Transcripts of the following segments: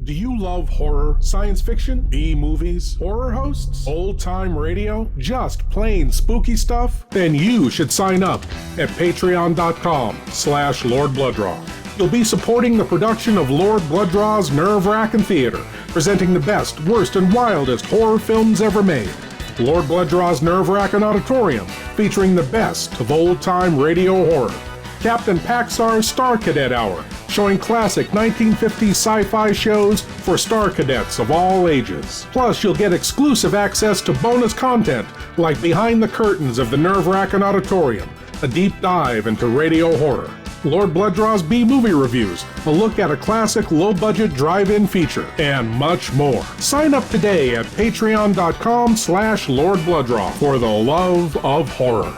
Do you love horror, science fiction, B-movies, horror hosts, old-time radio, just plain spooky stuff? Then you should sign up at patreon.com/Lord Blood-Rah. You'll be supporting the production of Lord Blood-Rah's Wrackin Theater, presenting the best, worst, and wildest horror films ever made. Lord Blood-Rah's Wrackin Auditorium, featuring the best of old-time radio horror. Captain Paxar's Star Cadet Hour, showing classic 1950s sci-fi shows for Star Cadets of all ages. Plus, you'll get exclusive access to bonus content like Behind the Curtains of the Wrackin Auditorium, a deep dive into radio horror, Lord Blood-Rah's B-movie reviews, a look at a classic low-budget drive-in feature, and much more. Sign up today at patreon.com/Lord Blood-Rah for the love of horror.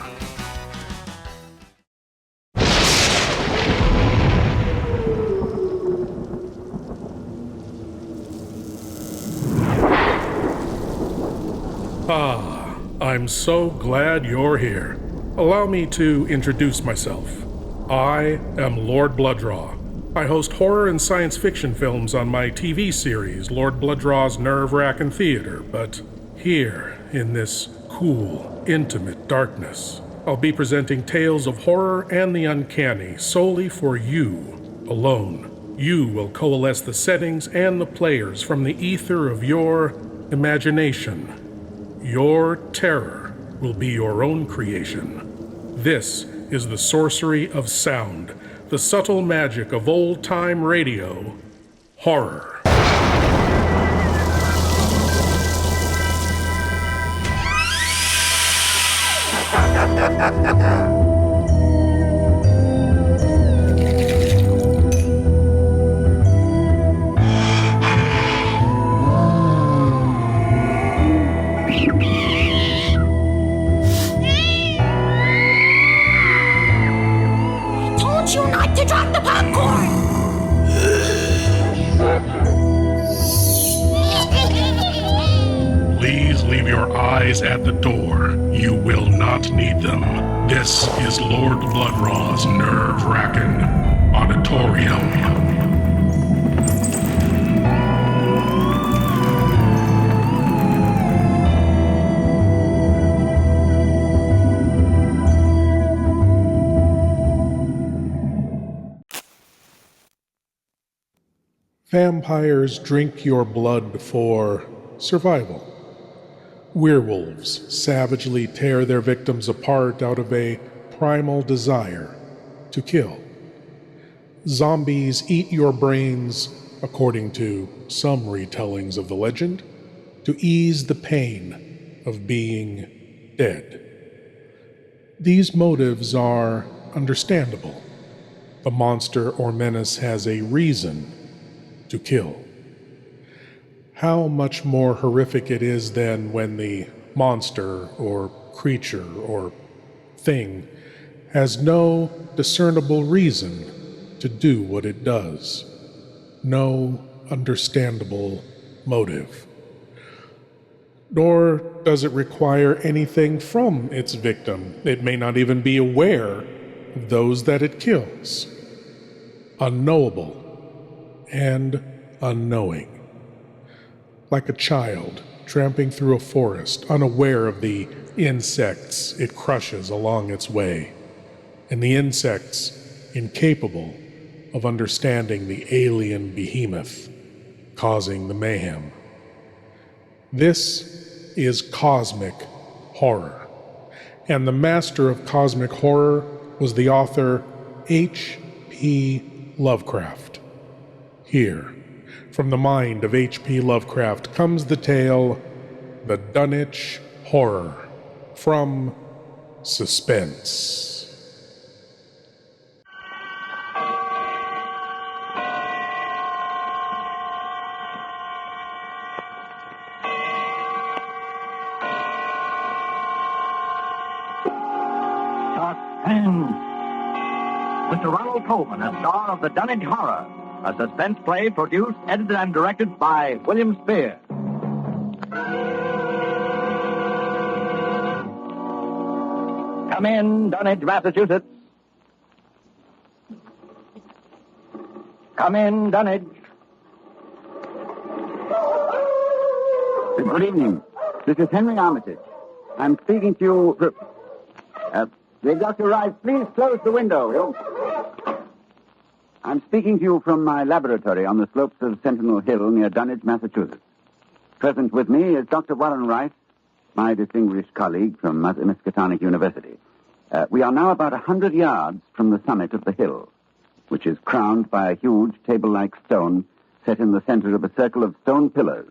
I'm so glad you're here. Allow me to introduce myself. I am Lord Blood-Rah. I host horror and science fiction films on my TV series, Lord Blood-Rah's Wrackin Theater, but here, in this cool, intimate darkness, I'll be presenting tales of horror and the uncanny solely for you alone. You will coalesce the settings and the players from the ether of your imagination. Your terror will be your own creation. This is the sorcery of sound, the subtle magic of old-time radio, horror. At the door. You will not need them. This is Lord Blood-Rah's Wrackin Auditorium. Vampires drink your blood for survival. Werewolves savagely tear their victims apart out of a primal desire to kill. Zombies eat your brains, according to some retellings of the legend, to ease the pain of being dead. These motives are understandable. The monster or menace has a reason to kill. How much more horrific it is than when the monster or creature or thing has no discernible reason to do what it does. No understandable motive. Nor does it require anything from its victim. It may not even be aware of those that it kills. Unknowable and unknowing. Like a child tramping through a forest, unaware of the insects it crushes along its way, and the insects incapable of understanding the alien behemoth causing the mayhem. This is cosmic horror, and the master of cosmic horror was the author H.P. Lovecraft. Here, from the mind of H.P. Lovecraft comes the tale, The Dunwich Horror, from Suspense. Suspense. Mr. Ronald Colman, a star of The Dunwich Horror, a suspense play produced, edited, and directed by William Spear. Come in, Dunwich, Massachusetts. Come in, Dunwich. Good evening. This is Henry Armitage. I'm speaking to you... Dr. Rice, please close the window. I'm speaking to you from my laboratory on the slopes of Sentinel Hill near Dunwich, Massachusetts. Present with me is Dr. Warren Rice, my distinguished colleague from Miskatonic University. We are now about 100 yards from the summit of the hill, which is crowned by a huge table-like stone set in the center of a circle of stone pillars,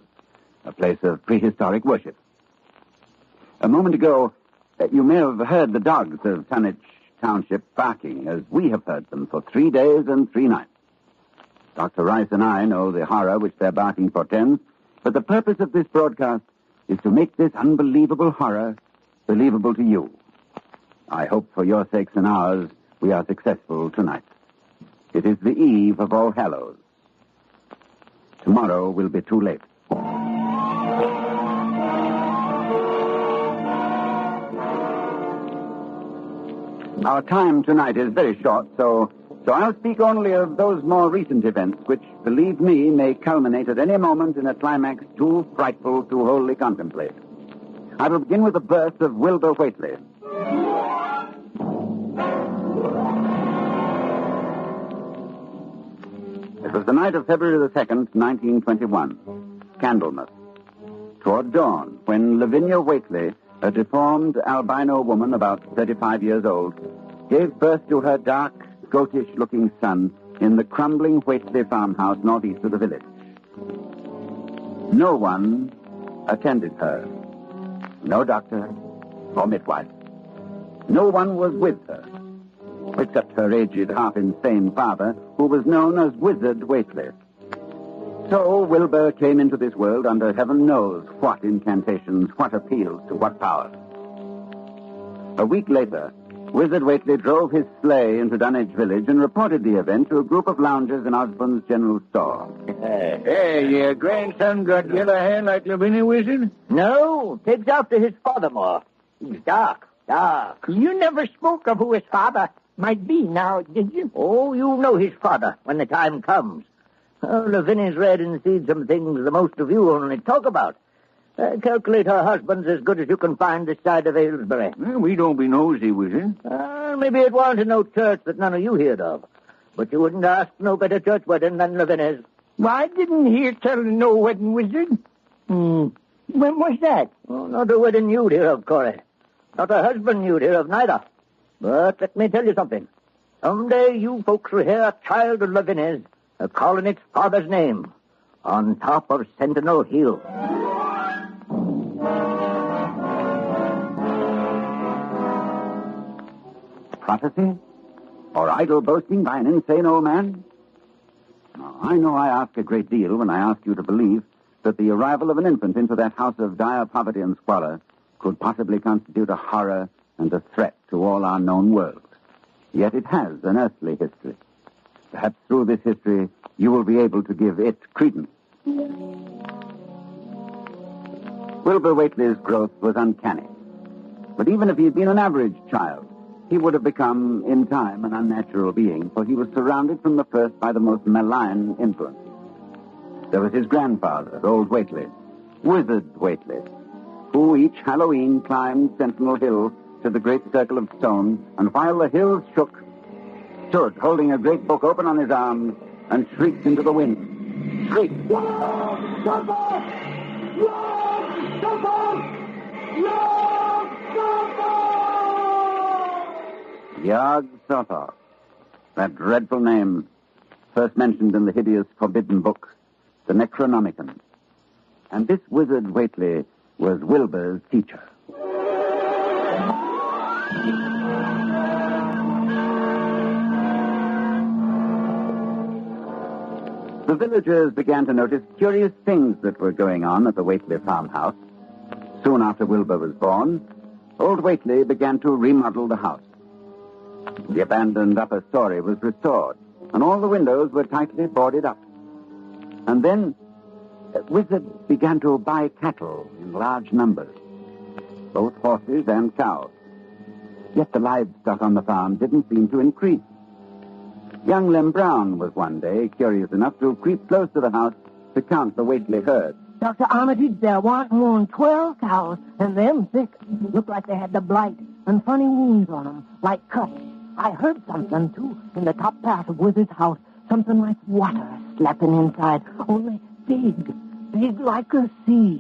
a place of prehistoric worship. A moment ago, you may have heard the dogs of Dunwich Township barking, as we have heard them for 3 days and 3 nights. Dr. Rice and I know the horror which their barking portends, but the purpose of this broadcast is to make this unbelievable horror believable to you. I hope for your sakes and ours we are successful tonight. It is the eve of All Hallows. Tomorrow will be too late. Our time tonight is very short, so I'll speak only of those more recent events which, believe me, may culminate at any moment in a climax too frightful to wholly contemplate. I will begin with the birth of Wilbur Whately. It was the night of February the 2nd, 1921, Candlemas. Toward dawn, when Lavinia Whately, a deformed albino woman about 35 years old, gave birth to her dark, goatish-looking son in the crumbling Whately farmhouse northeast of the village. No one attended her. No doctor or midwife. No one was with her, except her aged, half-insane father, who was known as Wizard Whately. So Wilbur came into this world under heaven knows what incantations, what appeals to what powers. A week later, Wizard Whately drove his sleigh into Dunwich village and reported the event to a group of loungers in Osborne's general store. Hey, your grandson got yellow hair like Lavinia, Wizard? No, takes after his father more. He's dark. You never spoke of who his father might be now, did you? Oh, you'll know his father when the time comes. Oh, Lavinia's read and seen some things the most of you only talk about. Calculate her husband's as good as you can find this side of Aylesbury. Well, we don't be nosy, Wizard. Maybe it wasn't no church that none of you heard of. But you wouldn't ask no better church wedding than Lavinia's. Well, I didn't hear tell of no wedding, Wizard. When was that? Oh, not a wedding you'd hear of, Corey. Not a husband you'd hear of, neither. But let me tell you something. Someday you folks will hear a child of Lavinia's calling its father's name on top of Sentinel Hill. Prophecy? Or idle boasting by an insane old man? No, I know I ask a great deal when I ask you to believe that the arrival of an infant into that house of dire poverty and squalor could possibly constitute a horror and a threat to all our known world. Yet it has an earthly history. Perhaps through this history, you will be able to give it credence. Wilbur Whately's growth was uncanny. But even if he had been an average child, he would have become, in time, an unnatural being, for he was surrounded from the first by the most malign influences. There was his grandfather, old Whately, Wizard Whately, who each Halloween climbed Sentinel Hill to the great circle of stone, and while the hills shook, stood holding a great book open on his arms and shrieked into the wind. Shrieked. Yog-Sothoth, that dreadful name, first mentioned in the hideous forbidden book, the Necronomicon. And this Wizard Whately was Wilbur's teacher. The villagers began to notice curious things that were going on at the Whately farmhouse. Soon after Wilbur was born, old Whately began to remodel the house. The abandoned upper story was restored, and all the windows were tightly boarded up. And then, Wizard began to buy cattle in large numbers, both horses and cows. Yet the livestock on the farm didn't seem to increase. Young Lem Brown was one day curious enough to creep close to the house to count the Whately herd. Dr. Armitage, there weren't more than 12 cows, and them thick. Looked like they had the blight and funny wounds on them, like cuts. I heard something, too, in the top part of Wizard's house. Something like water slapping inside, only big like a sea.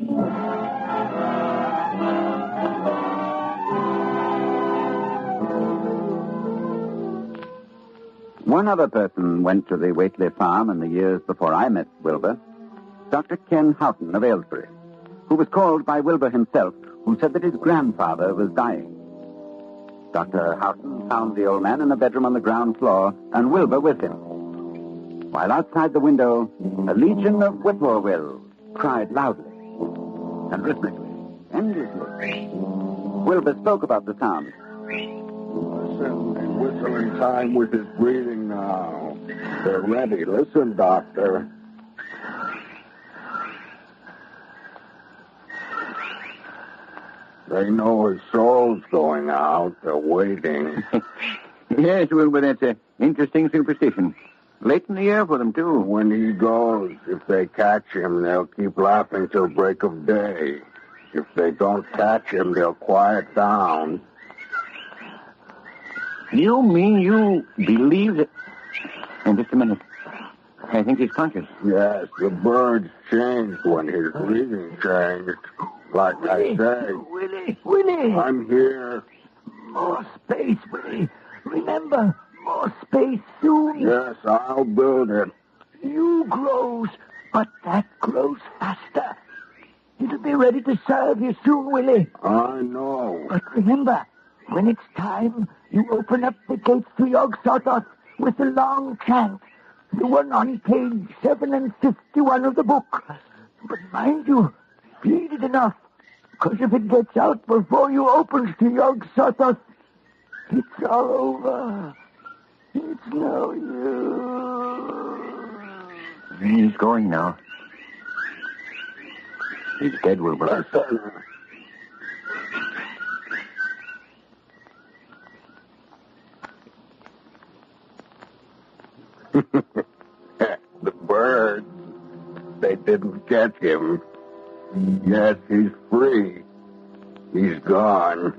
One other person went to the Whately farm in the years before I met Wilbur. Dr. Ken Houghton of Aylesbury, who was called by Wilbur himself, who said that his grandfather was dying. Dr. Houghton found the old man in a bedroom on the ground floor, and Wilbur with him. While outside the window, a legion of whippoorwills cried loudly and rhythmically, endlessly. Wilbur spoke about the sound. Listen, he's whistling time with his breathing now. They're ready. Listen, Doctor. They know his soul's going out. They're waiting. Yes, Wilbur, that's an interesting superstition. Late in the year for them, too. When he goes, if they catch him, they'll keep laughing till break of day. If they don't catch him, they'll quiet down. You mean you believe that... And just a minute. I think he's conscious. Yes, the birds changed when his breathing changed. Like I say. Willie! I'm here. More space, Willie. Remember, more space soon. Yes, I'll build it. You grows, but that grows faster. It'll be ready to serve you soon, Willie. I know. But remember, when it's time, you open up the gates to Yog-Sothoth with the long chant, the one on page 751 of the book. But mind you, feed it enough, because if it gets out before you opens to Yog-Sothoth, it's all over. It's no use. He's going now. He's dead, Wilbur. The birds, they didn't catch him. Yes, he's free. He's gone.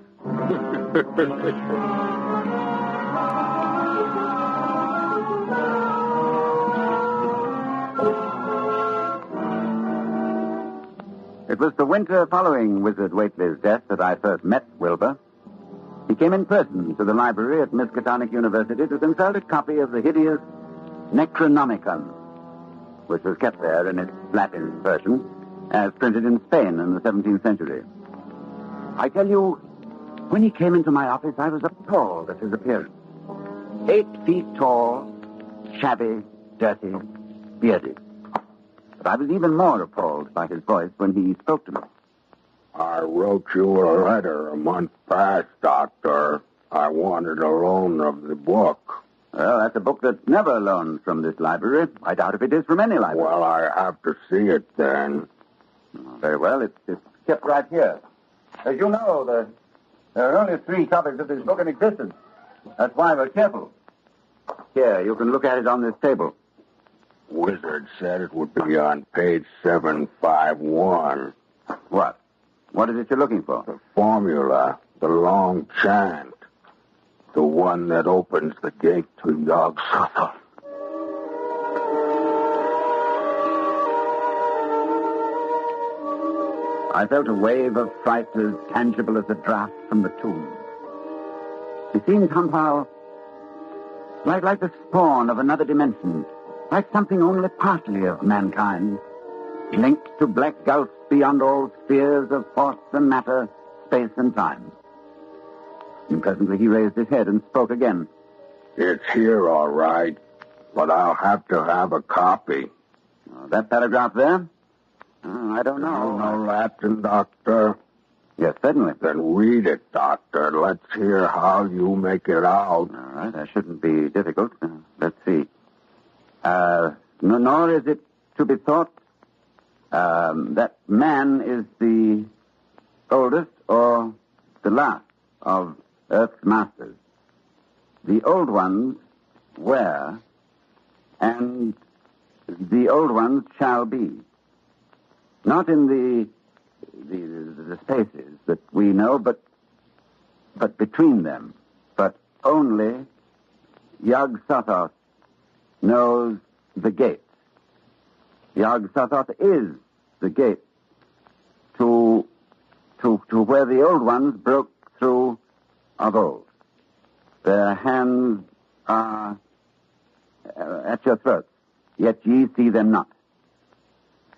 It was the winter following Wizard Whately's death that I first met Wilbur. He came in person to the library at Miskatonic University to consult a copy of the hideous Necronomicon, which was kept there in its Latin version, as printed in Spain in the 17th century. I tell you, when he came into my office, I was appalled at his appearance. 8 feet tall, shabby, dirty, bearded. But I was even more appalled by his voice when he spoke to me. I wrote you a letter a month past, Doctor. I wanted a loan of the book. Well, that's a book that's never loaned from this library. I doubt if it is from any library. Well, I have to see it then. Very well. It's kept right here. As you know, there are only 3 copies of this book in existence. That's why we're careful. Here, you can look at it on this table. Wizard said it would be on page 751. What? What is it you're looking for? The formula, the long chant. The one that opens the gate to Yog-Sothoth. I felt a wave of fright as tangible as a draft from the tomb. It seemed somehow like the spawn of another dimension, like something only partly of mankind, linked to black gulfs beyond all spheres of force and matter, space and time. And presently he raised his head and spoke again. It's here, all right, but I'll have to have a copy. That paragraph there? I don't know. You know Latin, Doctor? Yes, certainly. Then read it, Doctor. Let's hear how you make it out. All right, that shouldn't be difficult. Let's see. Nor is it to be thought that man is the oldest or the last of Earth's masters. The old ones were, and the old ones shall be. Not in the spaces that we know, but between them. But only Yog-Sothoth knows the gate. Yog-Sothoth is the gate to where the old ones broke through of old. Their hands are at your throats, yet ye see them not.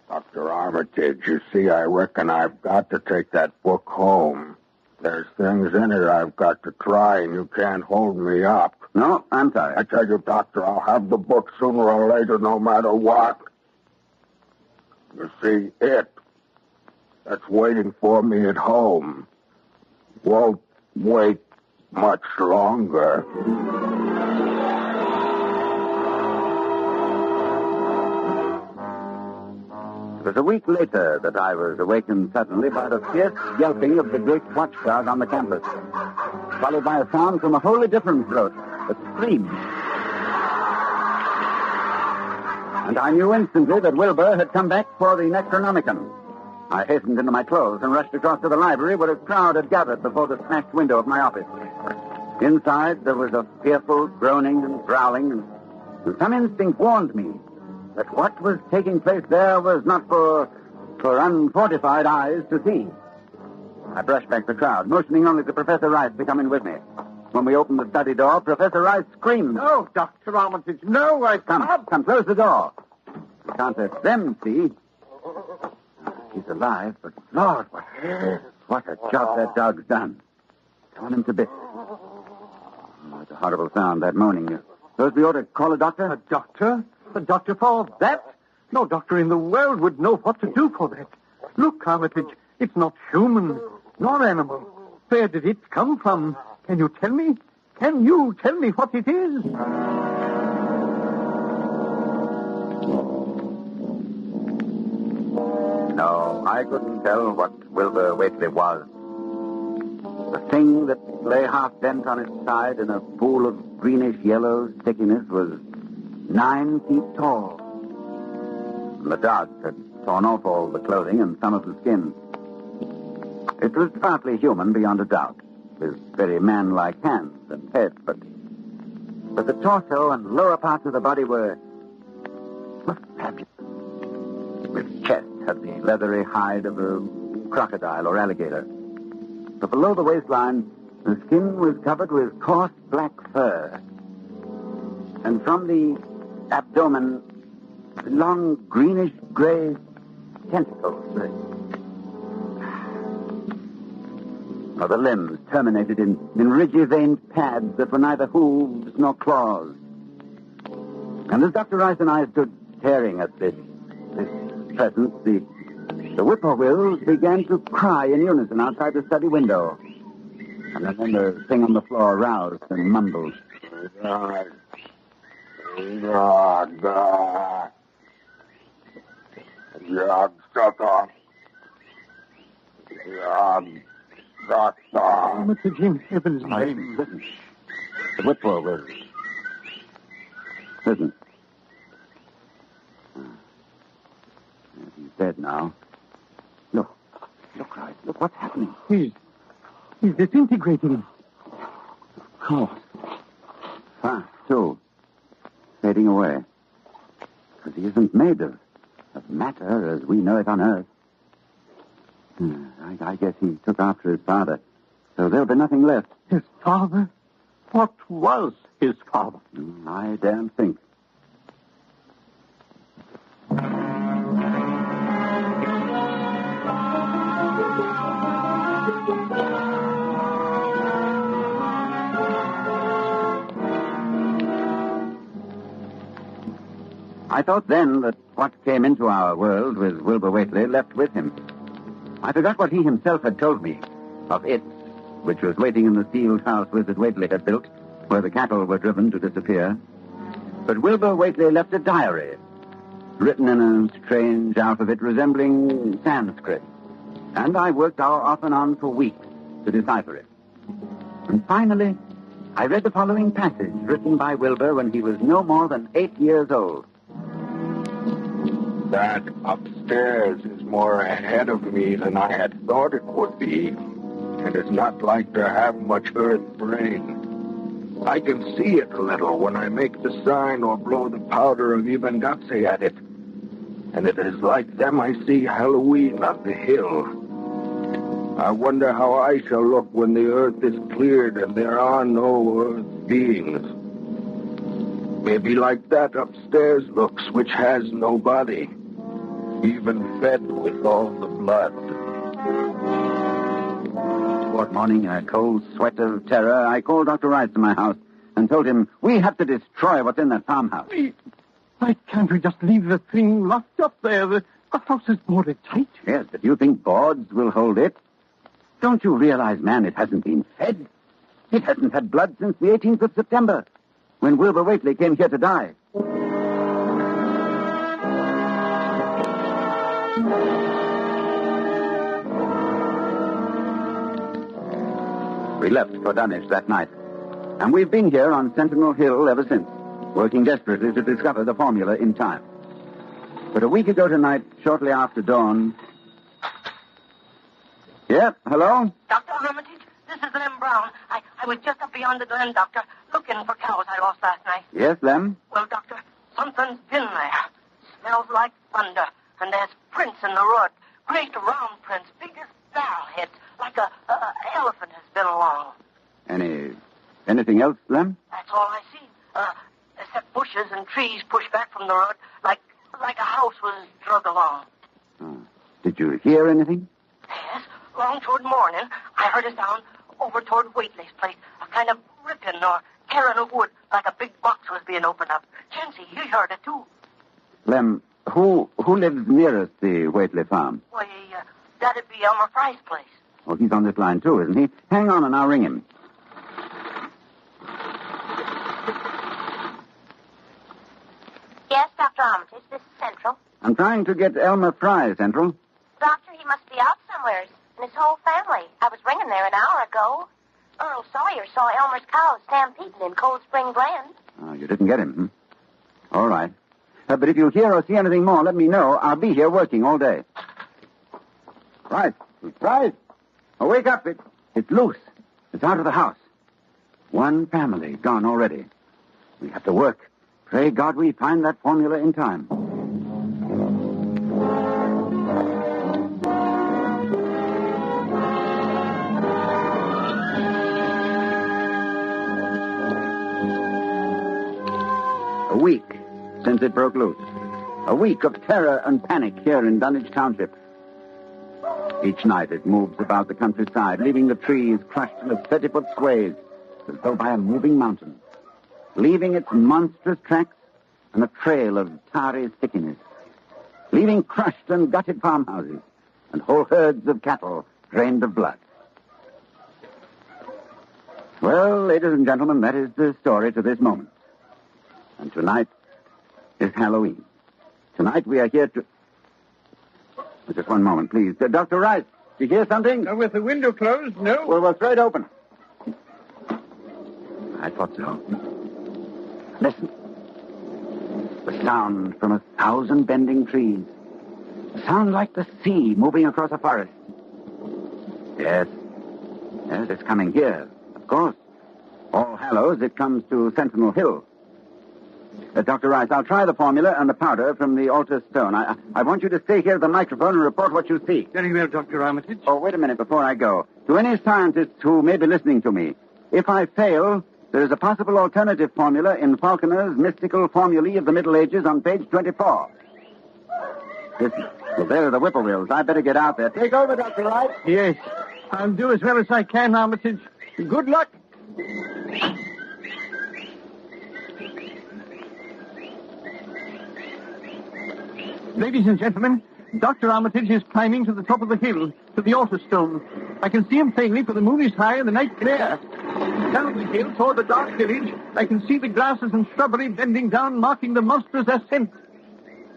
Dr. Armitage, you see, I reckon I've got to take that book home. There's things in it I've got to try, and you can't hold me up. No, I'm sorry. I tell you, Doctor, I'll have the book sooner or later, no matter what. You see, that's waiting for me at home won't wait much longer. It was a week later that I was awakened suddenly by the fierce yelping of the great watchdog on the campus, followed by a sound from a wholly different throat that screamed. And I knew instantly that Wilbur had come back for the Necronomicon. I hastened into my clothes and rushed across to the library where a crowd had gathered before the smashed window of my office. Inside, there was a fearful groaning and growling, and some instinct warned me that what was taking place there was not for unfortified eyes to see. I brushed back the crowd, motioning only to Professor Rice to come in with me. When we opened the study door, Professor Rice screamed. No, Dr. Armitage, no, I can't. Come, close the door. You can't let them see. He's alive, but Lord, what a job that dog's done. Torn him to bits. Oh, it's a horrible sound, that moaning. Suppose we ought to call a doctor? A doctor? A doctor for that? No doctor in the world would know what to do for that. Look, Armitage, it's not human, nor animal. Where did it come from? Can you tell me? Can you tell me what it is? No, I couldn't tell what Wilbur Whately was. The thing that lay half bent on its side in a pool of greenish-yellow stickiness was 9 feet tall. The dogs had torn off all the clothing and some of the skin. It was partly human, beyond a doubt, with very man-like hands and head, but the torso and lower parts of the body were fabulous. Its chest had the leathery hide of a crocodile or alligator. But below the waistline, the skin was covered with coarse black fur. And from the abdomen, long greenish-gray tentacles. The limbs terminated in ridgy-veined pads that were neither hooves nor claws. And as Dr. Rice and I stood staring at this presence, the whippoorwills began to cry in unison outside the study window. And then the thing on the floor roused and mumbled. God. Yog-Sothoth. Yog-Sothoth. Armitage, in heaven's name. Listen. The whippoorwill. Listen. He's dead now. Look, Rice. Look what's happening. He's disintegrating. Of course. Fast, too. Fading away. Because he isn't made of matter as we know it on Earth. I guess he took after his father. So there'll be nothing left. His father? What was his father? I daren't think. I thought then that what came into our world with Wilbur Whately left with him. I forgot what he himself had told me of it, which was waiting in the sealed house Wizard Whately had built, where the cattle were driven to disappear. But Wilbur Whately left a diary, written in a strange alphabet resembling Sanskrit. And I worked off and on for weeks to decipher it. And finally, I read the following passage written by Wilbur when he was no more than 8 years old. That upstairs is more ahead of me than I had thought it would be, and is not like to have much earth brain. I can see it a little when I make the sign or blow the powder of Ibengatse at it. And it is like them I see Halloween on the hill. I wonder how I shall look when the earth is cleared and there are no earth beings. Maybe like that upstairs looks, which has no body, even fed with all the blood. Toward morning, in a cold sweat of terror, I called Dr. Rice to my house and told him we have to destroy what's in that farmhouse. Why can't we just leave the thing locked up there? The house is boarded tight. Yes, but you think boards will hold it? Don't you realize, man, it hasn't been fed? It hasn't had blood since the 18th of September, when Wilbur Whately came here to die. We left for Dunwich that night, and we've been here on Sentinel Hill ever since, working desperately to discover the formula in time. But a week ago tonight, shortly after dawn... Yeah, hello? Dr. Armitage, this is Lem Brown. I was just up beyond the glen, Doctor, looking for cows I lost last night. Yes, Lem? Well, Doctor, something's been there. Smells like thunder, and there's prints in the road. Great round prints, big as barrel heads, like a elephant has been along. Anything else, Lem? That's all I see. Except bushes and trees pushed back from the road, like a house was drug along. Oh. Did you hear anything? Yes, long toward morning, I heard a sound over toward Whately's place, a kind of ripping or tearing of wood, like a big box was being opened up. Chancey, you heard it too. Lem, who lives nearest the Whately farm? Why, that'd be Elmer Fry's place. Oh, he's on this line too, isn't he? Hang on and I'll ring him. Yes, Dr. Armitage, this is Central. I'm trying to get Elmer Fry, Central. Doctor, he must be out somewhere, and his whole family. I was ringing there an hour ago. Earl Sawyer saw Elmer's cows stampeding in Cold Spring Glen. Oh, you didn't get him, hmm? All right. But if you hear or see anything more, let me know. I'll be here working all day. Right. Right. Oh, wake up. It's loose. It's out of the house. One family gone already. We have to work. Pray God we find that formula in time. A week since it broke loose. A week of terror and panic here in Dunwich Township. Each night it moves about the countryside, leaving the trees crushed in a 30-foot swathe, as though by a moving mountain, leaving its monstrous tracks and a trail of tarry stickiness, leaving crushed and gutted farmhouses and whole herds of cattle drained of blood. Well, ladies and gentlemen, that is the story to this moment. And tonight is Halloween. Tonight we are here to... Just one moment, please. Dr. Rice, you hear something? With the window closed, no. Well, we'll throw it open. I thought so. Listen. The sound from 1,000 bending trees. A sound like the sea moving across a forest. Yes. Yes, it's coming here, of course. All Hallows, it comes to Sentinel Hill. Dr. Rice, I'll try the formula and the powder from the altar stone. I want you to stay here at the microphone and report what you see. Very well, Dr. Armitage. Oh, wait a minute before I go. To any scientists who may be listening to me, if I fail, there is a possible alternative formula in Falconer's Mystical Formulae of the Middle Ages on page 24. Listen. Well, there are the whippoorwills. I better get out there. Take over, Dr. Rice. Yes. I'll do as well as I can, Armitage. Good luck. Ladies and gentlemen, Dr. Armitage is climbing to the top of the hill, to the altar stone. I can see him plainly, for the moon is high and the night clear. Down the hill toward the dark village, I can see the grasses and shrubbery bending down, marking the monster's ascent.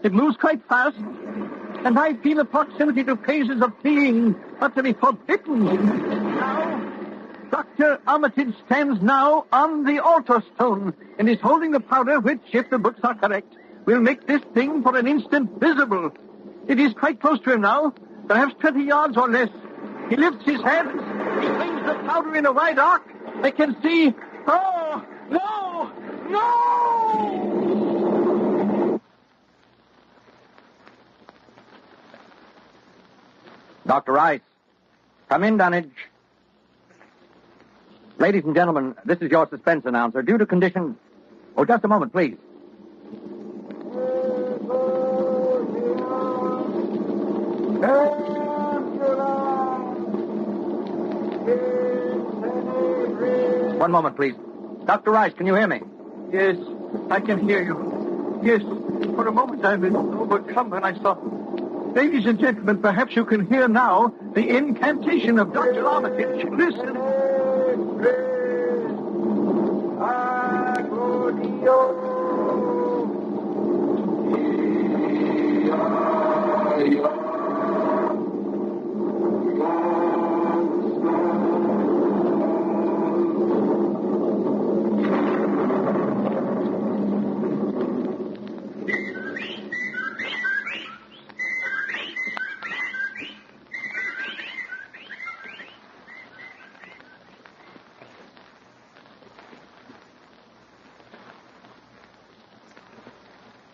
It moves quite fast, and I feel a proximity to phases of being utterly forbidden. Now, Dr. Armitage stands now on the altar stone and is holding the powder which, if the books are correct, will make this thing for an instant visible. It is quite close to him now. Perhaps 20 yards or less. He lifts his hands. He flings the powder in a wide arc. They can see. Oh, no! No! Dr. Rice. Come in, Dunwich. Ladies and gentlemen, this is your suspense announcer. Due to conditions... Oh, just a moment, please. One moment, please. Dr. Rice, can you hear me? Yes, I can hear you. Yes, for a moment I was overcome when I saw... Ladies and gentlemen, perhaps you can hear now the incantation of Dr. Armitage. Listen.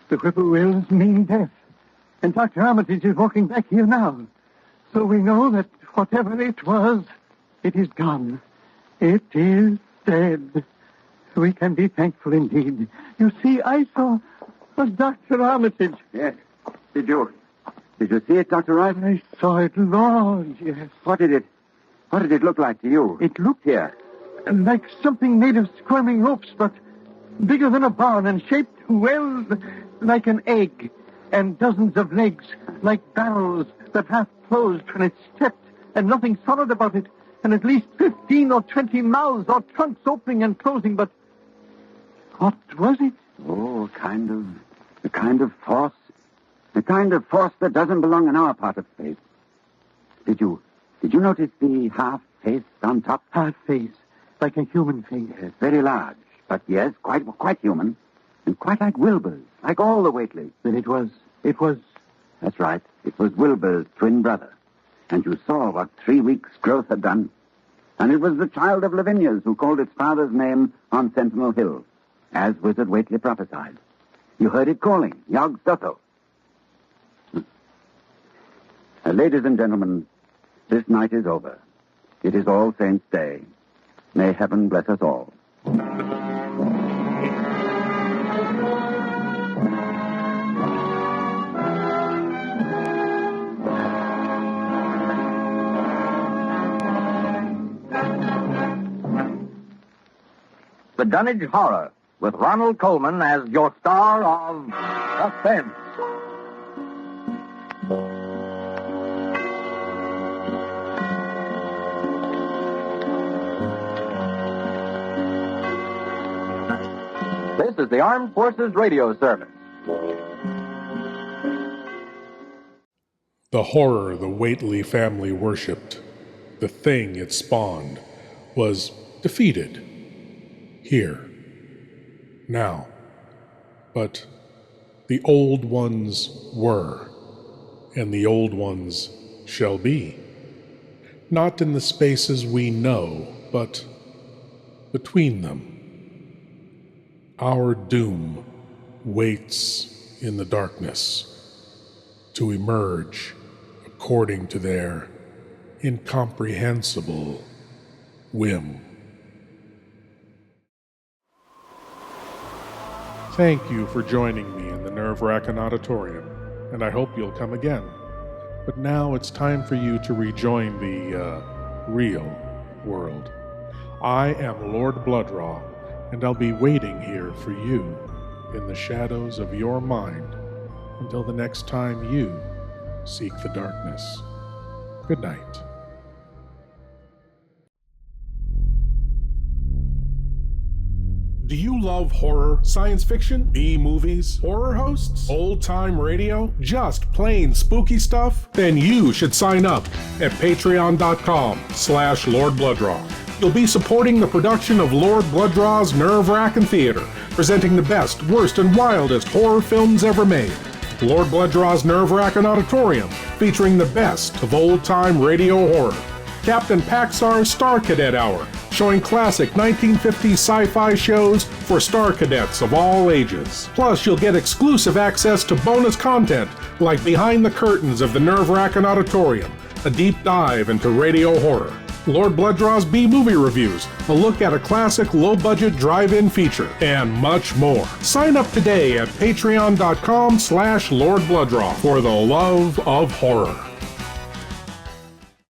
The whippoorwills mean death. And Dr. Armitage is walking back here now. So we know that whatever it was, it is gone. It is dead. We can be thankful indeed. You see, I saw Dr. Armitage. Yes. Did you see it, Dr. Rice? I saw it, Lord, yes. What did it look like to you? It looked Here. like something made of squirming ropes, but bigger than a barn and shaped, well, like an egg, and dozens of legs, like barrels that half closed when it stepped, and nothing solid about it, and at least 15 or 20 mouths or trunks opening and closing, but what was it? Oh, the kind of force that doesn't belong in our part of space. Did you notice the half face on top? Half face, like a human face. Yes, very large, but yes, quite human, and quite like Wilbur's, like all the Whateleys. Then it was... That's right. It was Wilbur's twin brother. And you saw what 3 weeks' growth had done. And it was the child of Lavinia's who called its father's name on Sentinel Hill, as Wizard Whately prophesied. You heard it calling, Yog Sotho. Ladies and gentlemen, this night is over. It is All Saints' Day. May heaven bless us all. The Dunwich Horror, with Ronald Colman as your star of Suspense. This is the Armed Forces Radio Service. The horror the Whately family worshipped, the thing it spawned, was defeated. Here. Now. But the old ones were, and the old ones shall be. Not in the spaces we know, but between them. Our doom waits in the darkness to emerge according to their incomprehensible whim. Thank you for joining me in the Wrackin auditorium, and I hope you'll come again. But now it's time for you to rejoin the, real world. I am Lord Blood-Rah, and I'll be waiting here for you in the shadows of your mind until the next time you seek the darkness. Good night. Do you love horror, science fiction, B-movies, horror hosts, old-time radio, just plain spooky stuff? Then you should sign up at patreon.com/Lord Blood-Rah. You'll be supporting the production of Lord Blood-Rah's Wrackin Theater, presenting the best, worst, and wildest horror films ever made. Lord Blood-Rah's Wrackin auditorium, featuring the best of old-time radio horror. Captain Paxar's Star Cadet Hour, showing classic 1950s sci-fi shows for Star Cadets of all ages. Plus, you'll get exclusive access to bonus content like Behind the Curtains of the Wrackin auditorium, a deep dive into radio horror. Lord Blood-Rah's B-movie reviews, a look at a classic low-budget drive-in feature, and much more. Sign up today at patreon.com/Lord Blood-Rah for the love of horror.